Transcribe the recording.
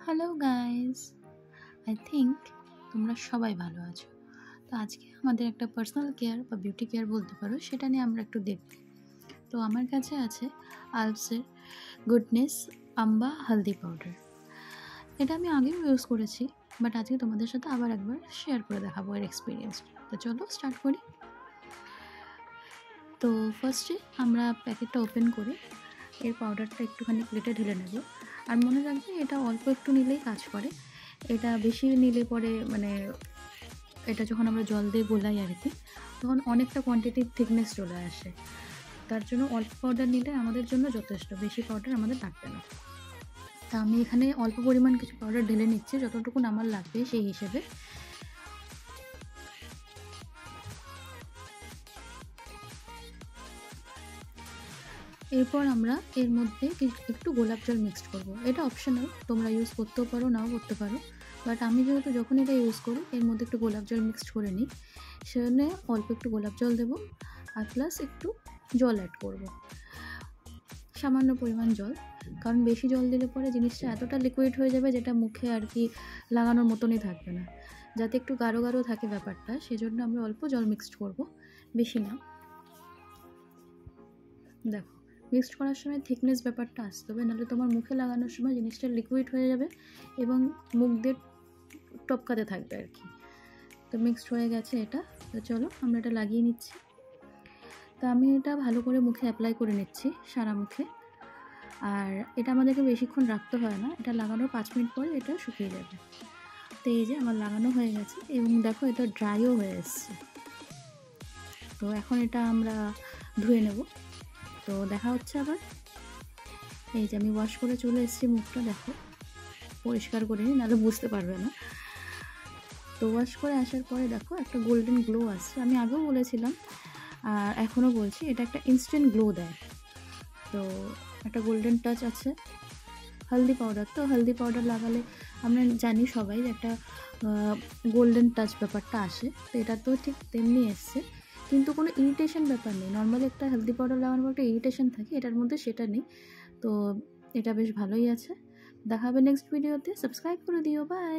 Hello guys, I think তোমরা সবাই ভালো আছো। তো আজকে আমাদের একটা পার্সোনাল কেয়ার বা বিউটি কেয়ার বলতে পারো, সেটা নিয়ে আমরা একটু দেখব। তো আমার কাছে আছে আলপসের গুডনেস আম্বা হলদি পাউডার। এটা আমি আগেও ইউজ করেছি, বাট আজকে তোমাদের সাথে আবার একবার শেয়ার করে দেখাবো এর এক্সপিরিয়েন্স। তো চলো স্টার্ট করি। তো ফার্স্টে আমরা প্যাকেটটা ওপেন করে এর পাউডারটা একটুখানি প্লেটে ঢেলে নেব। আর মনে রাখবে এটা অল্প একটু নিলেই কাজ করে, এটা বেশি নিলে পরে এটা যখন আমরা জল দিয়ে গোলাই আর কি, তখন অনেকটা কোয়ান্টিটির থিকনেস চলে আসে। তার জন্য অল্প পাউডার নিলে আমাদের জন্য যথেষ্ট, বেশি পাউডার আমাদের লাগবে না। তা আমি এখানে অল্প পরিমাণ কিছু পাউডার ঢেলে নিচ্ছি, যতটুকু আমার লাগবে সেই হিসেবে। এরপর আমরা এর মধ্যে একটু গোলাপ জল মিক্সড করব। এটা অপশনাল, তোমরা ইউজ করতেও পারো নাও করতে পারো, বাট আমি যেহেতু যখন এটা ইউজ করি এর মধ্যে একটু গোলাপ জল মিক্সড করে নিই, সেজন্য অল্প একটু গোলাপ জল দেবো। আর প্লাস একটু জল অ্যাড করব, সামান্য পরিমাণ জল, কারণ বেশি জল দিলে পরে জিনিসটা এতটা লিকুইড হয়ে যাবে যেটা মুখে আর কি লাগানোর মতনই থাকবে না। যাতে একটু গাঢ় গাঢ় থাকে ব্যাপারটা, সেজন্য আমরা অল্প জল মিক্সড করব, বেশি না। দেখো, মিক্সড করার সময় থিকনেস ব্যাপারটা আসতে হবে, নাহলে তোমার মুখে লাগানোর সময় জিনিসটা লিকুইড হয়ে যাবে এবং মুখ দিয়ে টপকাতে থাকবে আর কি। তো মিক্সড হয়ে গেছে এটা। তো চলো আমরা এটা লাগিয়ে নিচ্ছি। তো আমি এটা ভালো করে মুখে অ্যাপ্লাই করে নিচ্ছি, সারা মুখে। আর এটা আমাদেরকে বেশিক্ষণ রাখতে হয় না, এটা লাগানোর 5 মিনিট পরে এটা শুকিয়ে যাবে। তো এই যে আমার লাগানো হয়ে গেছে এবং দেখো এটা ড্রাইও হয়ে এসছে। তো এখন এটা আমরা ধুয়ে নেব। তো দেখা হচ্ছে আবার। এই যে আমি ওয়াশ করে চলে এসেছি, মুখটা দেখো পরিষ্কার করে নিই, নাহলে বুঝতে পারবে না। তো ওয়াশ করে আসার পরে দেখো একটা গোল্ডেন গ্লো আসছে। আমি আগেও বলেছিলাম আর এখনও বলছি, এটা একটা ইনস্ট্যান্ট গ্লো দেয়। তো একটা গোল্ডেন টাচ আছে। হলদি পাউডার, তো হলদি পাউডার লাগালে আমরা জানি সবাই যে একটা গোল্ডেন টাচ ব্যাপারটা আসে। তো এটা তো ঠিক তেমনি এসছে, কিন্তু কোনো ইরিটেশন ব্যাপার নেই। নর্মালি একটা হলদি পাউডার লাগানোর পর একটা ইরিটেশন থাকে, এটার মধ্যে সেটা নেই। তো এটা বেশ ভালোই আছে। দেখা হবে নেক্সট ভিডিওতে। সাবস্ক্রাইব করে দিও। বাই।